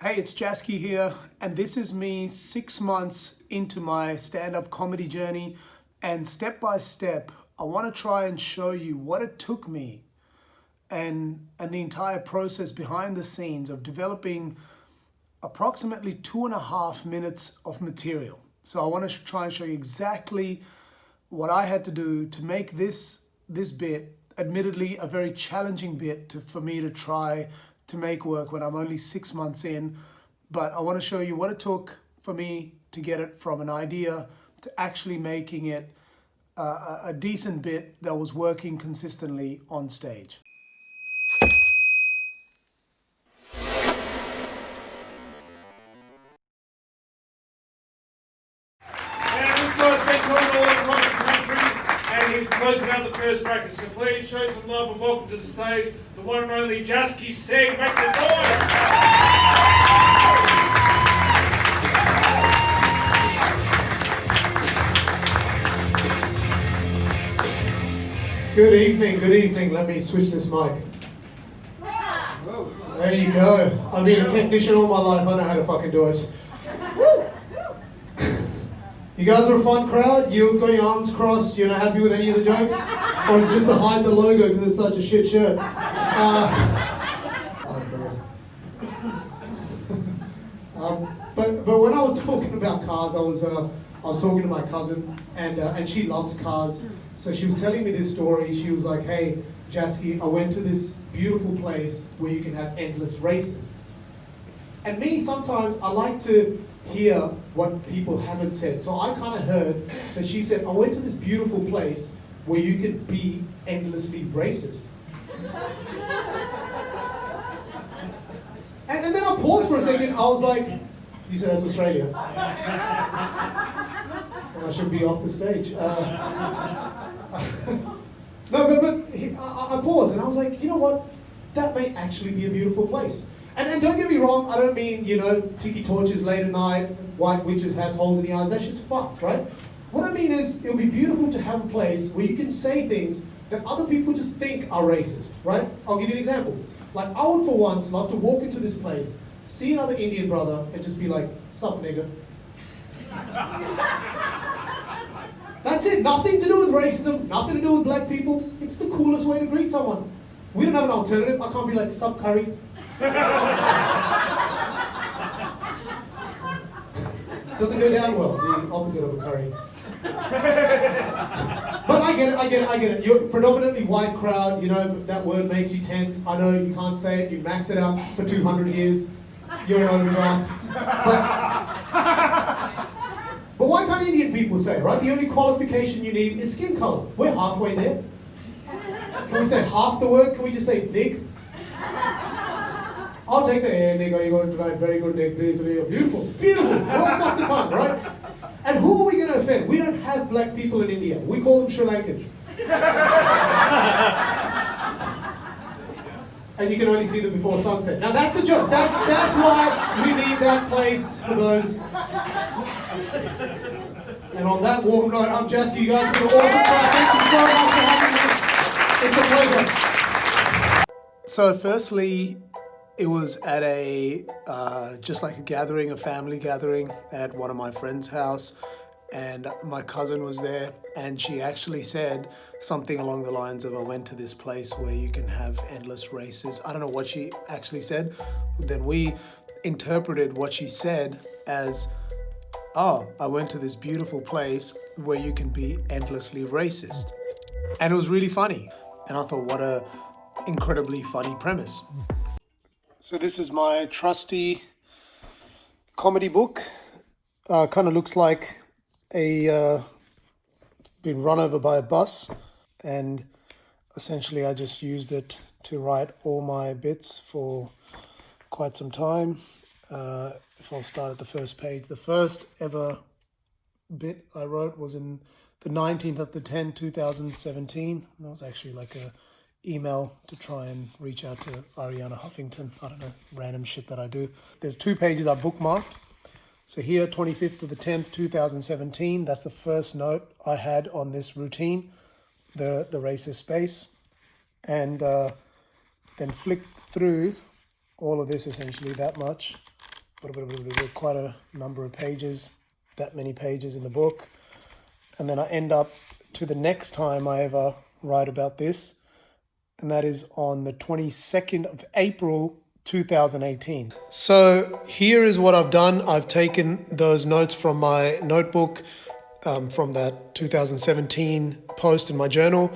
Hey, it's Jasky here, and this is me 6 months into my stand-up comedy journey, and step by step, I want to try and show you what it took me and the entire process behind the scenes of developing approximately 2.5 minutes of material. So I want to try and show you exactly what I had to do to make this bit, admittedly a very challenging bit for me to try to make work when I'm only 6 months in. But I want to show you what it took for me to get it from an idea to actually making it a decent bit that was working consistently on stage. And he's closing out the first bracket. So please show some love and welcome to the stage the one and only Jasky Singh. Make some noise! Good evening. Let me switch this mic. There you go. I've been a technician all my life. I know how to fucking do it. You guys are a fun crowd? You got your arms crossed? You're not happy with any of the jokes? Or is it just to hide the logo because it's such a shit shirt? But when I was talking about cars, I was talking to my cousin, and she loves cars. So she was telling me this story. She was like, "Hey, Jasky, I went to this beautiful place where you can have endless races." And me, sometimes I like to hear what people haven't said. So I kind of heard that she said, "I went to this beautiful place where you could be endlessly racist." And then I paused for a second. I was like, "You said that's Australia?" And I should be off the stage. No, but I paused and I was like, you know what? That may actually be a beautiful place. And don't get me wrong, I don't mean, tiki torches late at night, white witches' hats, holes in the eyes, that shit's fucked, right? What I mean is, it'll be beautiful to have a place where you can say things that other people just think are racist, right? I'll give you an example. Like, I would for once love to walk into this place, see another Indian brother, and just be like, "Sup, nigga." That's it, nothing to do with racism, nothing to do with black people. It's the coolest way to greet someone. We don't have an alternative. I can't be like, "Sup, curry." Doesn't go down well, the opposite of a curry. But I get it. You're a predominantly white crowd, that word makes you tense. I know you can't say it, you max it out for 200 years. You're an overdraft. But why can't Indian people say it, right? The only qualification you need is skin color. We're halfway there. Can we say half the word? Can we just say nig? I'll take the nig, are you going tonight? Very good, nig, please. Beautiful. Works off the tongue, right? And who are we going to offend? We don't have black people in India. We call them Sri Lankans. And you can only see them before sunset. Now that's a joke. That's why we need that place for those. And on that warm note, I'm Jasky. You guys have been an awesome crowd. Thank you so much for having me. It's a pleasure. So firstly, it was at just like a gathering, a family gathering at one of my friend's house. And my cousin was there, and she actually said something along the lines of, "I went to this place where you can have endless races." I don't know what she actually said. Then we interpreted what she said as, "Oh, I went to this beautiful place where you can be endlessly racist." And it was really funny. And I thought, what a incredibly funny premise. So this is my trusty comedy book. Kind of looks like been run over by a bus, and essentially I just used it to write all my bits for quite some time. If I'll start at the first page, the first ever bit I wrote was in the 19th of the 10th, 2017. That was actually like a email to try and reach out to Ariana Huffington. I don't know, random shit that I do. There's 2 pages I bookmarked. So here, 25th of the 10th, 2017, that's the first note I had on this routine, the racist space. And then flick through all of this, essentially that much, quite a number of pages, that many pages in the book. And then I end up to the next time I ever write about this, and that is on the 22nd of April, 2018. So here is what I've done. I've taken those notes from my notebook, from that 2017 post in my journal,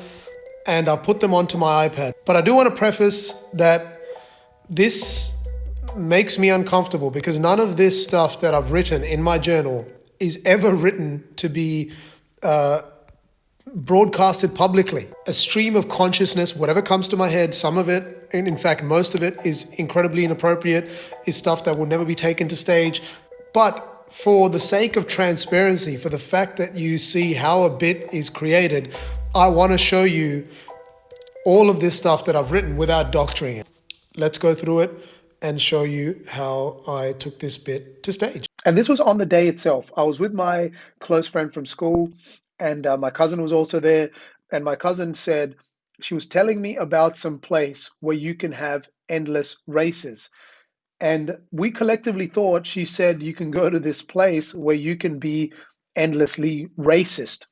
and I put them onto my iPad. But I do want to preface that this makes me uncomfortable because none of this stuff that I've written in my journal is ever written to be broadcasted publicly. A stream of consciousness, whatever comes to my head, some of it, and in fact most of it, is incredibly inappropriate, is stuff that will never be taken to stage. But for the sake of transparency, for the fact that you see how a bit is created, I want to show you all of this stuff that I've written without doctoring it. Let's go through it and show you how I took this bit to stage. And this was on the day itself. I was with my close friend from school, and my cousin was also there. And my cousin said, she was telling me about some place where you can have endless races. And we collectively thought she said you can go to this place where you can be endlessly racist.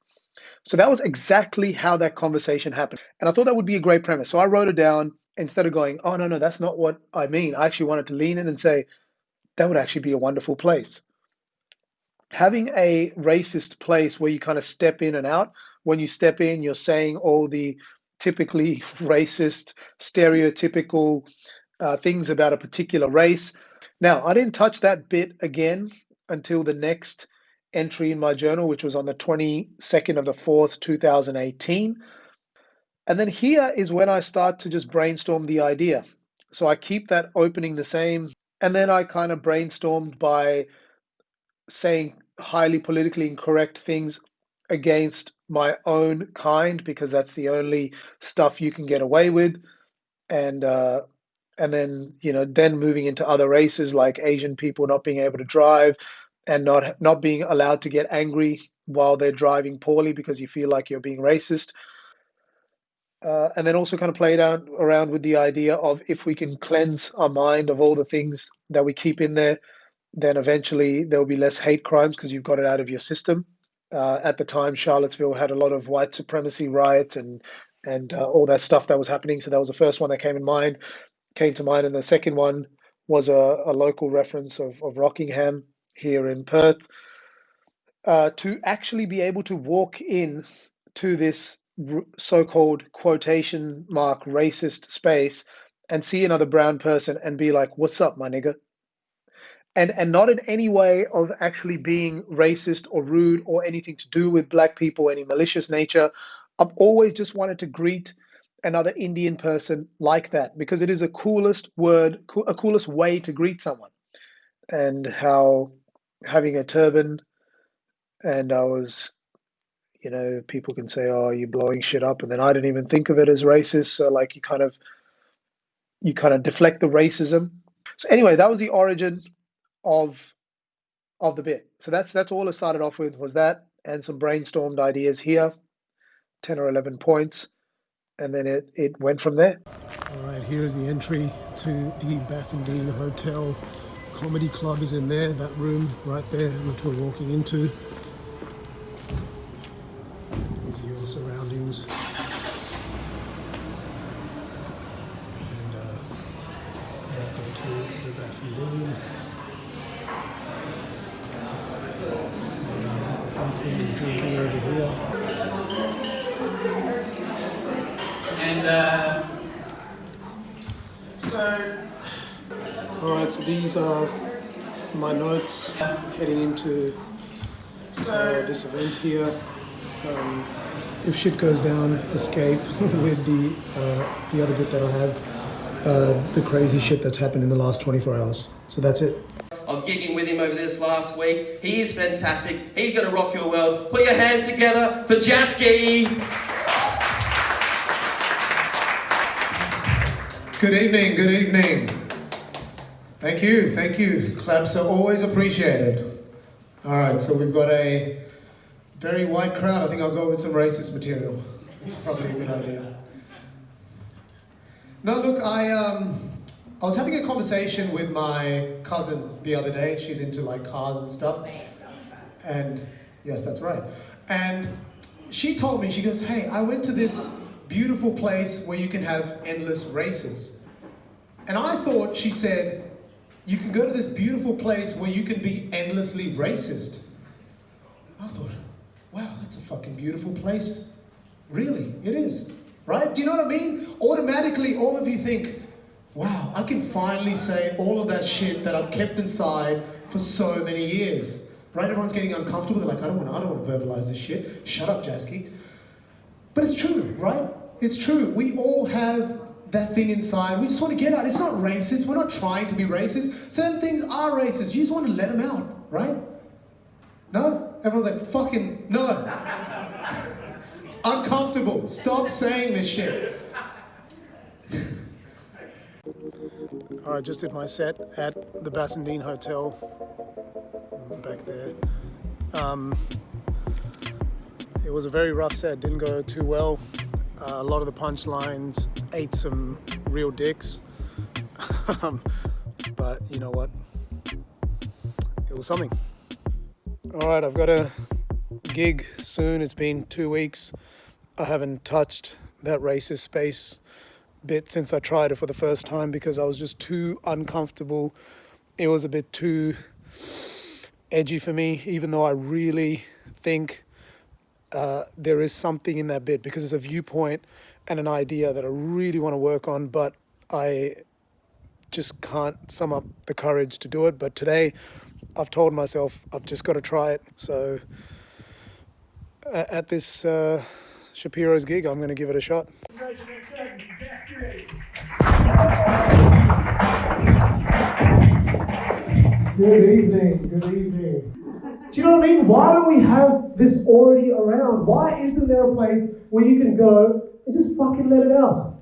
So that was exactly how that conversation happened. And I thought that would be a great premise. So I wrote it down instead of going, oh, no, that's not what I mean. I actually wanted to lean in and say, that would actually be a wonderful place. Having a racist place where you kind of step in and out. When you step in, you're saying all the typically racist, stereotypical things about a particular race. Now, I didn't touch that bit again until the next entry in my journal, which was on the 22nd of the 4th, 2018. And then here is when I start to just brainstorm the idea. So I keep that opening the same. And then I kind of brainstormed by saying highly politically incorrect things against my own kind, because that's the only stuff you can get away with. And then, then moving into other races like Asian people not being able to drive and not being allowed to get angry while they're driving poorly because you feel like you're being racist. And then also kind of played around with the idea of if we can cleanse our mind of all the things that we keep in there, then eventually there'll be less hate crimes because you've got it out of your system. At the time, Charlottesville had a lot of white supremacy riots and all that stuff that was happening. So that was the first one that came to mind. And the second one was a local reference of Rockingham here in Perth. To actually be able to walk in to this so-called quotation mark racist space and see another brown person and be like, what's up, my nigga? And not in any way of actually being racist or rude or anything to do with black people, any malicious nature. I've always just wanted to greet another Indian person like that because it is a coolest way to greet someone. And how having a turban, and I was, people can say, oh, you're blowing shit up. And then I didn't even think of it as racist. So like you kind of deflect the racism. So anyway, that was the origin of the bit. So that's all it started off with, was that and some brainstormed ideas here, 10 or 11 points. And then it went from there. All right, here's the entry to the Bassendean Hotel. Comedy Club is in there, that room right there, which we're walking into. These are your surroundings. And welcome to the Bassendean. Drinking over here. And all right, so these are my notes heading into this event here. If shit goes down, escape with the other bit that I have, the crazy shit that's happened in the last 24 hours. So that's it. Of gigging with him over this last week. He is fantastic. He's going to rock your world. Put your hands together for Jasky. Good evening. Thank you. Claps are always appreciated. All right, so we've got a very white crowd. I think I'll go with some racist material. It's probably a good idea. No, look, I was having a conversation with my cousin the other day. She's into like cars and stuff. And yes, that's right. And she told me, she goes, hey, I went to this beautiful place where you can have endless races. And I thought she said, you can go to this beautiful place where you can be endlessly racist. And I thought, wow, that's a fucking beautiful place. Really, it is. Right? Do you know what I mean? Automatically, all of you think, wow, I can finally say all of that shit that I've kept inside for so many years. Right? Everyone's getting uncomfortable. They're like, I don't want to verbalize this shit. Shut up, Jasky. But it's true, right? It's true. We all have that thing inside. We just want to get out. It's not racist. We're not trying to be racist. Certain things are racist. You just want to let them out, right? No? Everyone's like, fucking no. It's uncomfortable. Stop saying this shit. All right, just did my set at the Bassendean Hotel. Back there. It was a very rough set, didn't go too well. A lot of the punchlines ate some real dicks. But you know what? It was something. All right, I've got a gig soon. It's been 2 weeks. I haven't touched that racist space bit since I tried it for the first time because I was just too uncomfortable. It was a bit too edgy for me, even though I really think there is something in that bit because it's a viewpoint and an idea that I really want to work on, but I just can't sum up the courage to do it. But today I've told myself I've just got to try it. So at this Shapiro's gig, I'm going to give it a shot. Good evening, good evening. Do you know what I mean? Why don't we have this already around? Why isn't there a place where you can go and just fucking let it out?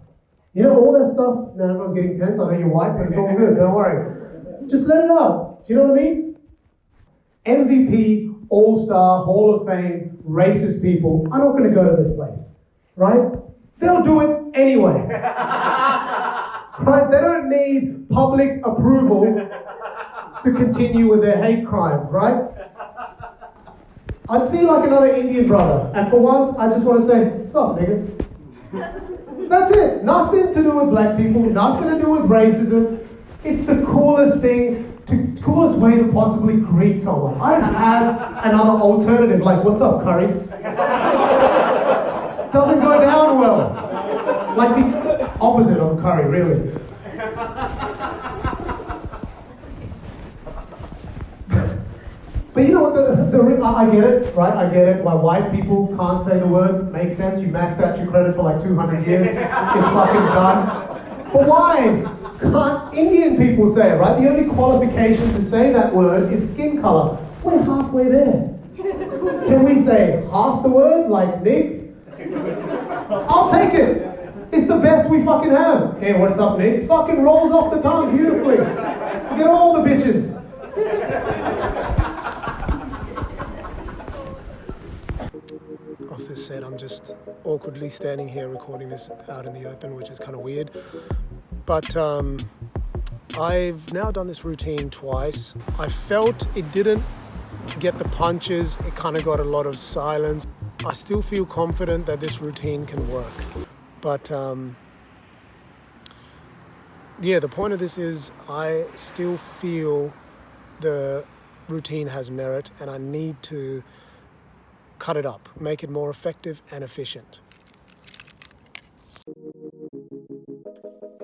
You know, all that stuff, now everyone's getting tense, I know you're white, but it's all good, don't worry. Just let it out. Do you know what I mean? MVP, All-Star, Hall of Fame, racist people are not going to go to this place, right? They'll do it anyway. Right? They don't need public approval to continue with their hate crimes, right? I'd see like another Indian brother, and for once, I just want to say, sup, nigga? That's it. Nothing to do with black people, nothing to do with racism. It's the coolest coolest way to possibly greet someone. I've had another alternative, like, what's up, Curry? Doesn't go down well. Like the opposite of Curry, really. But you know what, I get it, right? I get it. Why white people can't say the word. Makes sense. You maxed out your credit for like 200 years. It's fucking done. But why can't Indian people say it, right? The only qualification to say that word is skin color. We're halfway there. Can we say half the word, like Nick? I'll take it. It's the best we fucking have. Hey, what's up, Nick? Fucking rolls off the tongue beautifully. Get all the bitches. Off this set, I'm just awkwardly standing here recording this out in the open, which is kind of weird. But I've now done this routine twice. I felt it didn't get the punches. It kind of got a lot of silence. I still feel confident that this routine can work. But yeah, the point of this is I still feel the routine has merit and I need to cut it up, make it more effective and efficient.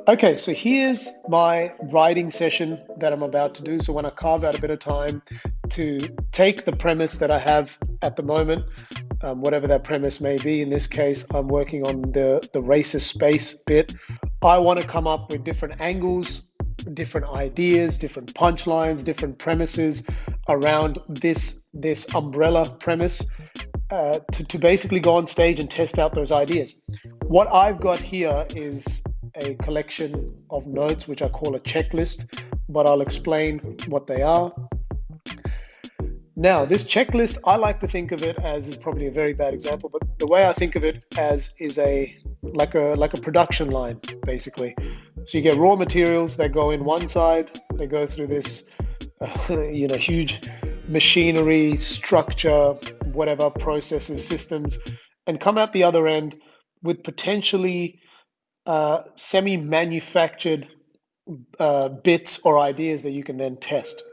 Okay, so here's my writing session that I'm about to do. So when I carve out a bit of time to take the premise that I have at the moment, whatever that premise may be, in this case, I'm working on the racist space bit. I want to come up with different angles, different ideas, different punchlines, different premises around this umbrella premise to basically go on stage and test out those ideas. What I've got here is a collection of notes, which I call a checklist, but I'll explain what they are. Now, this checklist, I like to think of it as, is probably a very bad example, but the way I think of it as is like a production line, basically. So you get raw materials that go in one side, they go through this, huge machinery, structure, whatever, processes, systems, and come out the other end with potentially semi-manufactured bits or ideas that you can then test.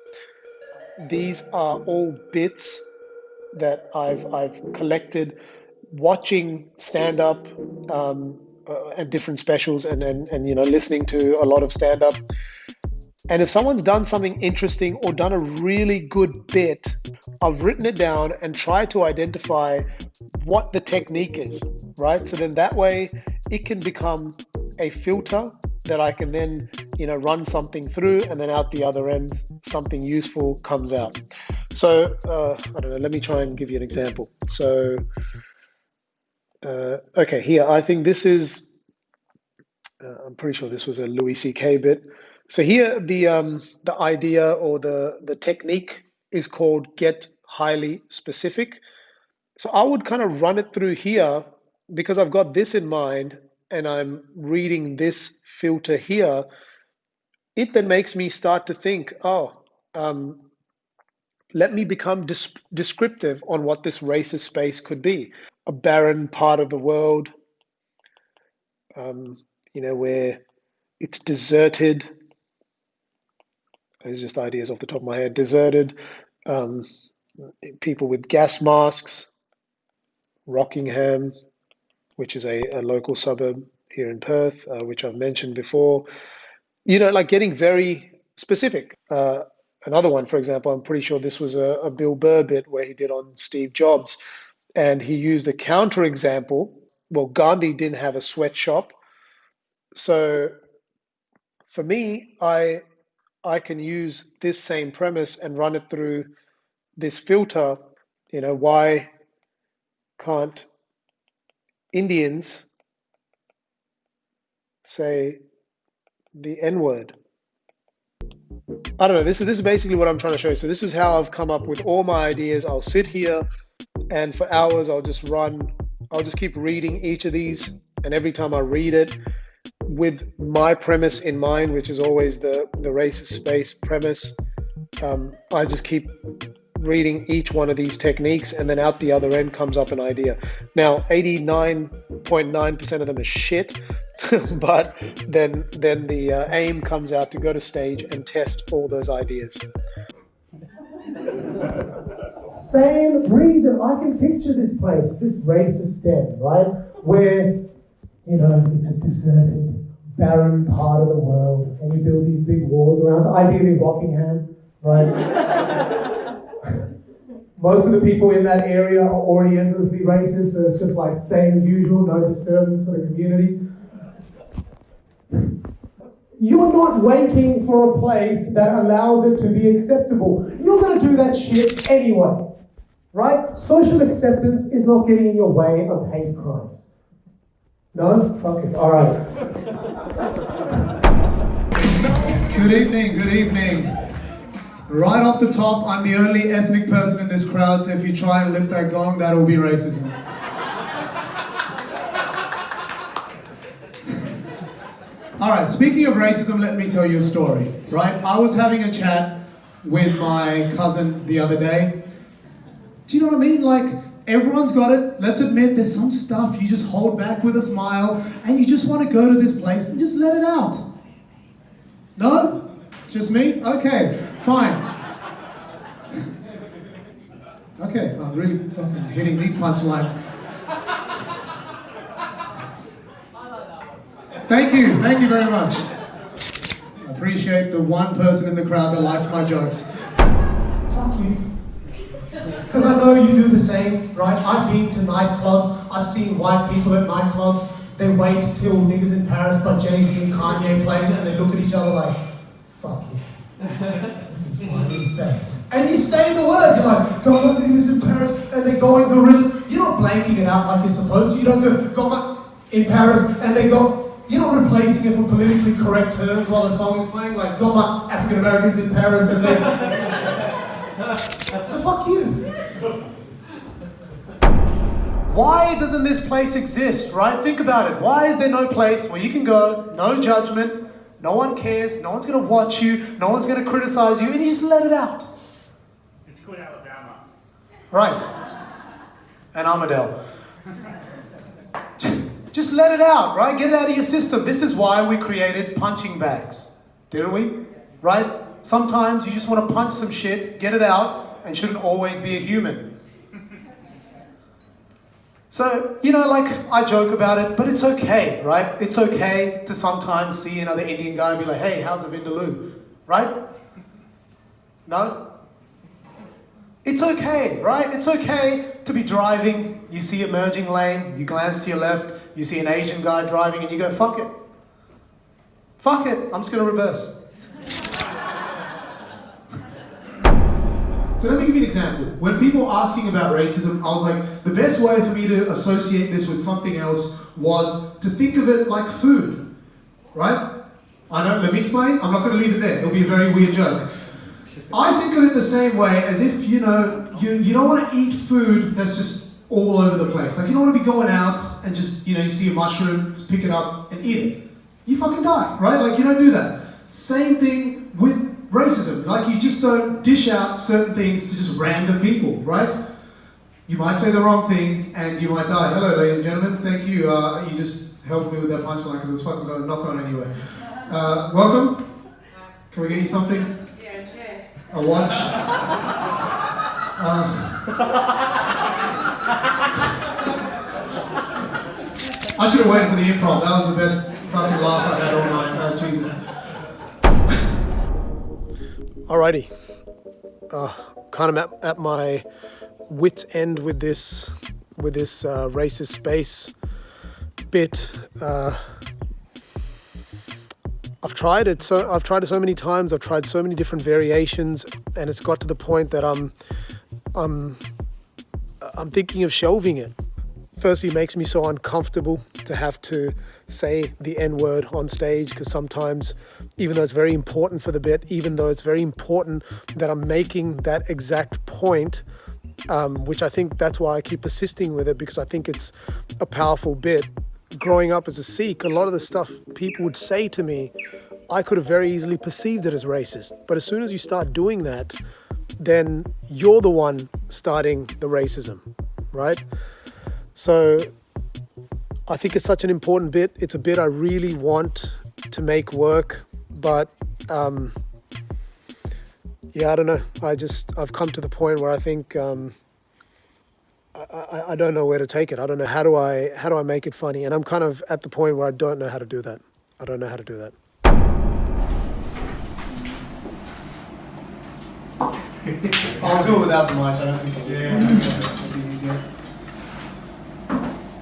These are all bits that I've collected watching stand-up and different specials and listening to a lot of stand-up. And if someone's done something interesting or done a really good bit, I've written it down and tried to identify what the technique is, right? So then that way it can become a filter that I can then, run something through, and then out the other end, something useful comes out. So, I don't know, let me try and give you an example. So, okay, here, I think this is, I'm pretty sure this was a Louis C.K. bit. So here, the idea or the technique is called get highly specific. So I would kind of run it through here because I've got this in mind and I'm reading this filter here. It then makes me start to think, let me become descriptive on what this racist space could be. A barren part of the world, where it's deserted. These are just ideas off the top of my head. Deserted, people with gas masks, Rockingham, which is a local suburb here in Perth, which I've mentioned before. Like getting very specific. Another one, for example, I'm pretty sure this was a Bill Burr bit where he did on Steve Jobs, and he used a counterexample. Well, Gandhi didn't have a sweatshop, so for me, I can use this same premise and run it through this filter. Why can't Indians say the N-word? I don't know. This is basically what I'm trying to show you. So this is how I've come up with all my ideas. I'll sit here and for hours I'll just keep reading each of these, and every time I read it with my premise in mind, which is always the racist space premise, I just keep reading each one of these techniques, and then out the other end comes up an idea. Now 89.9% of them are shit. But then the aim comes out to go to stage and test all those ideas. Same reason, I can picture this place, this racist den, right? Where, it's a deserted, barren part of the world, and you build these big walls around, so ideally Rockingham, right? Most of the people in that area are already endlessly racist, so it's just like same as usual, no disturbance for the community. You're not waiting for a place that allows it to be acceptable. You're going to do that shit anyway, right? Social acceptance is not getting in your way of hate crimes. No? Fuck it. All right. Good evening. Right off the top, I'm the only ethnic person in this crowd, so if you try and lift that gong, that will be racism. All right, speaking of racism, let me tell you a story, right? I was having a chat with my cousin the other day. Do you know what I mean? Like, everyone's got it. Let's admit there's some stuff you just hold back with a smile and you just want to go to this place and just let it out. No? It's just me? Okay, fine. Okay, I'm really fucking hitting these punchlines. Thank you very much. I appreciate the one person in the crowd that likes my jokes. Fuck you. Because I know you do the same, right? I've been to nightclubs, I've seen white people at nightclubs, they wait till Niggas in Paris by Jay-Z and Kanye plays and they look at each other like, fuck you. You can finally say it. And you say the word, you're like, go on Niggas in Paris, and they're going gorillas. You're not blanking it out like you're supposed to. You don't go in Paris and they go. You're not replacing it for politically correct terms while the song is playing, like, got my African Americans in Paris and then. So fuck you. Why doesn't this place exist, right? Think about it. Why is there no place where you can go, no judgment, No one cares, no one's gonna watch you, no one's gonna criticize you, and you just let it out. It's good Alabama. Right. And Armadale. Just let it out, right? Get it out of your system. This is why we created punching bags, didn't we? Right? Sometimes you just want to punch some shit, get it out, and shouldn't always be a human. So, you know, like, I joke about it, but it's okay, right? It's okay to sometimes see another Indian guy and be like, hey, how's the Vindaloo? Right? No? It's okay, right? It's okay to be driving, you see a merging lane, you glance to your left, you see an Asian guy driving and you go, fuck it. Fuck it, I'm just gonna reverse. So let me give you an example. When people were asking about racism, I was like, the best way for me to associate this with something else was to think of it like food, right? I know, let me explain. I'm not gonna leave it there. It'll be a very weird joke. I think of it the same way as if, you know, you don't want to eat food that's just all over the place. Like, you don't want to be going out and just, you know, you see a mushroom, just pick it up and eat it. You fucking die, right? Like, you don't do that. Same thing with racism. Like, you just don't dish out certain things to just random people, right? You might say the wrong thing and you might die. Hello, ladies and gentlemen. Thank you. You just helped me with that punchline because it's fucking going not going anywhere. Welcome. Can we get you something? A watch. I should have waited for the improv. That was the best fucking laugh I had all night. Jesus. Alrighty. Kind of at my wit's end with this racist space bit. I've tried it so many times. I've tried so many different variations, and it's got to the point that I'm thinking of shelving it. Firstly, it makes me so uncomfortable to have to say the N-word on stage, because sometimes, even though it's very important for the bit, even though it's very important that I'm making that exact point, which I think that's why I keep persisting with it, because I think it's a powerful bit. Growing up as a Sikh, a lot of the stuff people would say to me, I could have very easily perceived it as racist. But as soon as you start doing that, then you're the one starting the racism, right? So I think it's such an important bit. It's a bit I really want to make work, but yeah, I don't know. I've come to the point where I think I don't know where to take it. I don't know how do I make it funny, and I'm kind of at the point where I don't know how to do that. I don't know how to do that. I'll do it without the mic. I don't think it'll be easier.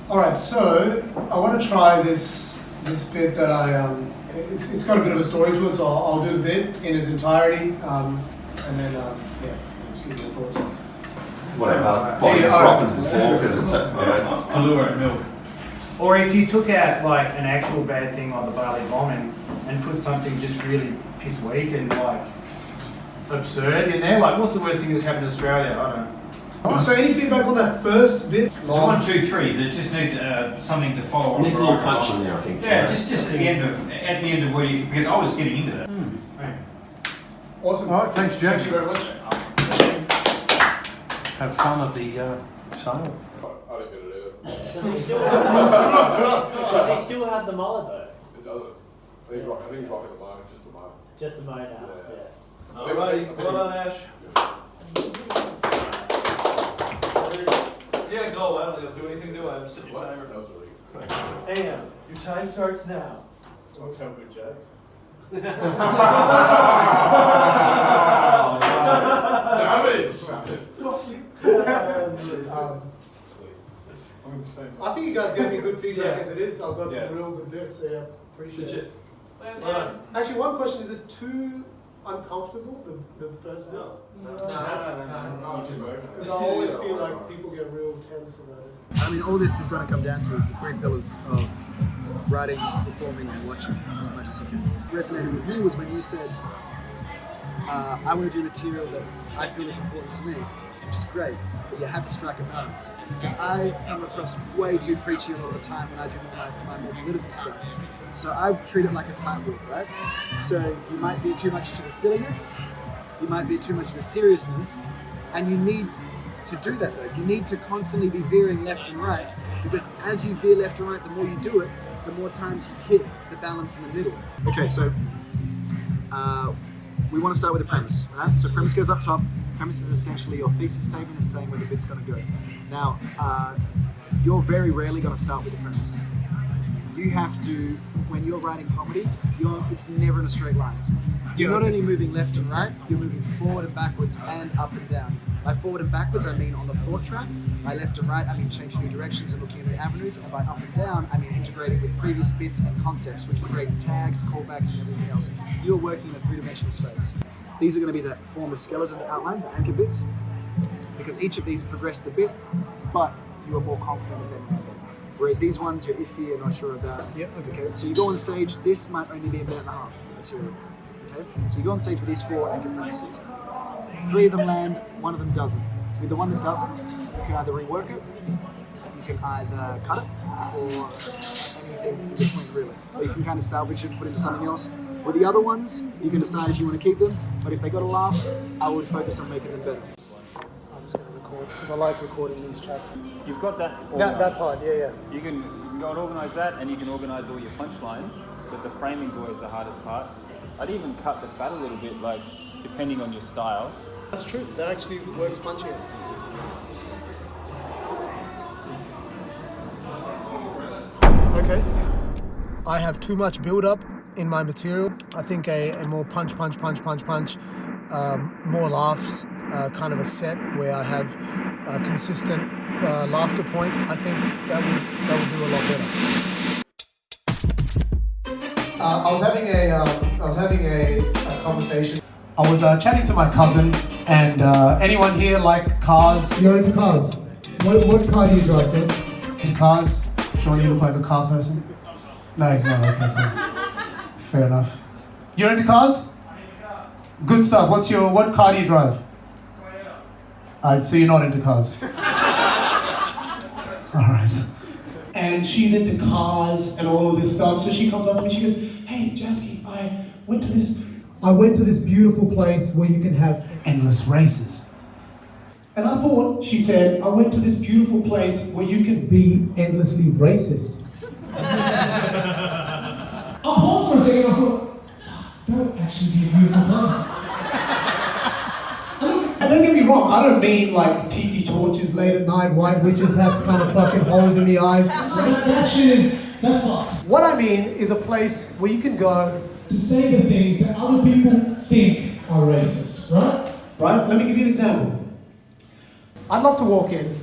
All right, so I want to try this bit that it's got a bit of a story to it, so I'll do the bit in its entirety, and then yeah, excuse me, of course. Whatever. Body's dropping to the floor because it's Kahlua and milk. Or if you took out like an actual bad thing like the barley bomb and put something just really piss weak and like absurd in there, like what's the worst thing that's happened in Australia? I don't know. So any feedback on that first bit? It's 1, 2, 3. They just need something to follow on. Needs a little punch in there, I think. Yeah, just at the end of where you, because I was getting into that. Awesome. All right, thanks, Jack. Thank you very much. Have fun at the sale. I didn't get it either. Does he still have the mullet though? It doesn't. I think he's rocking the moment, just the moment. Just the mo now. Yeah. Alrighty, well done, Ash. Yeah, go. I don't do anything, do I? I'm sitting your timer. That was really good. Hey, your time starts now. Don't tell good jokes. Savage! I think you guys gave me good feedback as it is. I've got some real good bits, so yeah, appreciate it. Actually, one question, is it too uncomfortable, the first bit? No. Because I always feel like people get real tense about it. I mean, all this is going to come down to is the three pillars of writing, performing, and watching as much as you can. What resonated with me was when you said, I want to do material that I feel is important to me. which is great, but you have to strike a balance. Because I come across way too preachy a lot of the time when I do my more political stuff. So I treat it like a tightrope, right? So you might veer too much to the silliness, you might veer too much to the seriousness, and you need to do that though. You need to constantly be veering left and right, because as you veer left and right, the more you do it, the more times you hit the balance in the middle. Okay, so we want to start with a premise, right? So premise goes up top. Premise is essentially your thesis statement and saying where the bit's going to go. Now, you're very rarely going to start with a premise. You have to, when you're writing comedy, it's never in a straight line. You're not only moving left and right, you're moving forward and backwards and up and down. By forward and backwards, I mean on the thought track. By left and right, I mean changing new directions and looking at new avenues. And by up and down, I mean integrating with previous bits and concepts, which creates tags, callbacks, and everything else. You're working in a three-dimensional space. These are going to be the form of skeleton outline, the anchor bits, because each of these progress the bit, but you are more confident in them now. Whereas these ones, you're iffy, you're not sure about. Yeah, okay. So you go on stage, this might only be a minute and a half material. Okay? So you go on stage with these 4 anchor premises. 3 of them land, 1 of them doesn't. With the one that doesn't, you can either rework it, you can either cut it, or anything in between really. Or you can kind of salvage it and put it into something else. With the other ones, you can decide if you want to keep them, but if they got a laugh, I would focus on making them better. I'm just going to record because I like recording these chats. You've got that. That part, yeah. You can go and organise that, and you can organise all your punchlines. But the framing's always the hardest part. I'd even cut the fat a little bit, like depending on your style. That's true. That actually works punchier. Okay. I have too much build-up in my material. I think a more punch, more laughs, kind of a set where I have consistent laughter points. I think that would do a lot better. I was having a conversation. I was chatting to my cousin, and anyone here like cars? You're into cars. What car do you drive, sir? Into cars? Sean, you look like a car person. No, he's not. Okay, cool. Fair enough. You're into cars? Good stuff. What car do you drive? So you're not into cars. All right. And she's into cars and all of this stuff. So she comes up to me, she goes, "Hey, Jasky, I went to this beautiful place where you can have Endless races. And I thought, she said, I went to this beautiful place where you can be endlessly racist. I paused for a second, I thought, that would actually be a beautiful place. And don't get me wrong, I don't mean like tiki torches late at night, white witches hats, kind of fucking holes in the eyes. That shit that's fucked. What I mean is a place where you can go to say the things that other people think are racist, right? Right? Let me give you an example. I'd love to walk in,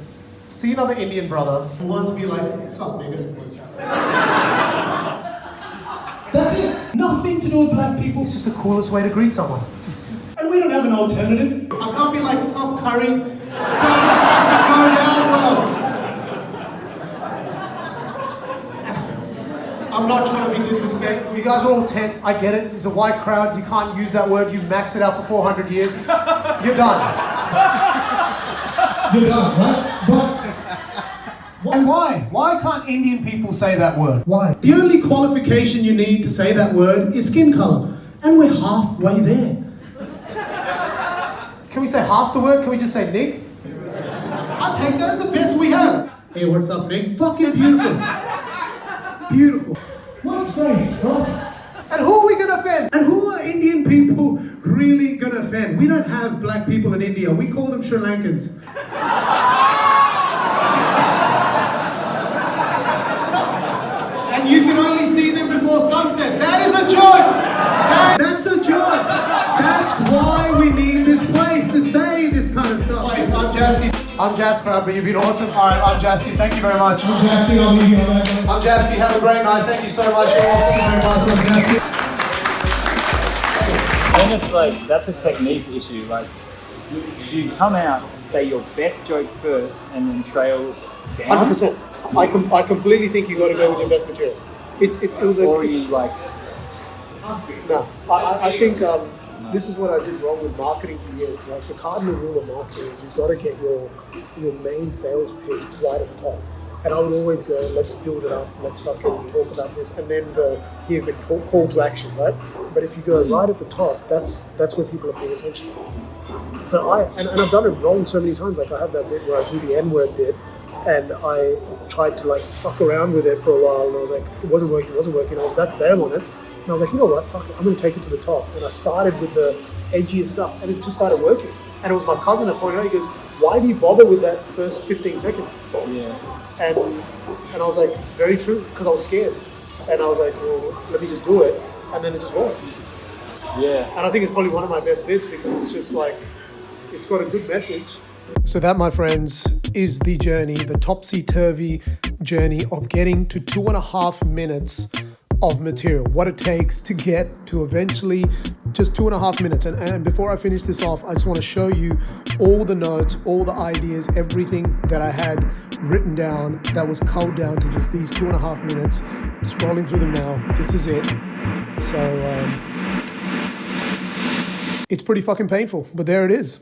see another Indian brother, and once be like, sup nigga. That's it. Nothing to do with black people. It's just the coolest way to greet someone. And we don't have an alternative. I can't be like, sup curry. Doesn't fucking go down well. I'm not trying to be disrespectful. You guys are all tense. I get it. It's a white crowd. You can't use that word. You max it out for 400 years. You're done. You're done, right? And why? Why can't Indian people say that word? Why? The only qualification you need to say that word is skin color. And we're halfway there. Can we say half the word? Can we just say Nick? I'll take that as the best we have. Hey, what's up, Nick? Fucking beautiful. Beautiful. What's great, right? And who are we going to offend? And who are Indian people really going to offend? We don't have black people in India. We call them Sri Lankans. And you can only see them before sunset. That is a joke. That's a joke. That's why we need this place to say this kind of stuff. I'm Jasky. I'm Jasper, but you've been awesome. All right, I'm Jasky. Thank you very much. I'm Jasky. I'll leave you on that. I'm Jasky. Have a great night. Thank you so much. You're awesome. Thank you very much. I'm Jasky. And it's like, that's a technique issue. Like, do you come out and say your best joke first and then trail down? 100%. I completely think you got to go with your best material. It was or are you like... No, I think This is what I did wrong with marketing for years. Like the cardinal rule of marketing is you've got to get your main sales pitch right at the top. And I would always go, let's build it up, let's fucking talk about this, and then go, here's a call to action, right? But if you go right at the top, that's where people are paying attention. So and I've done it wrong so many times. Like I have that bit where I do the N-word bit, and I tried to like fuck around with it for a while, and I was like, it wasn't working. I was about to bail on it, and I was like, you know what, fuck it, I'm going to take it to the top. And I started with the edgiest stuff, and it just started working. And it was my cousin that pointed out, he goes, why do you bother with that first 15 seconds? Yeah. And I was like, very true, because I was scared. And I was like, well, let me just do it. And then it just worked. Yeah. And I think it's probably one of my best bits because it's just like, it's got a good message. So that, my friends, is the journey, the topsy-turvy journey of getting to 2.5 minutes of material. What it takes to get to eventually just 2.5 minutes. And before I finish this off, I just want to show you all the notes, all the ideas, everything that I had written down that was culled down to just these 2.5 minutes. Scrolling through them now. This is it. So it's pretty fucking painful, but there it is.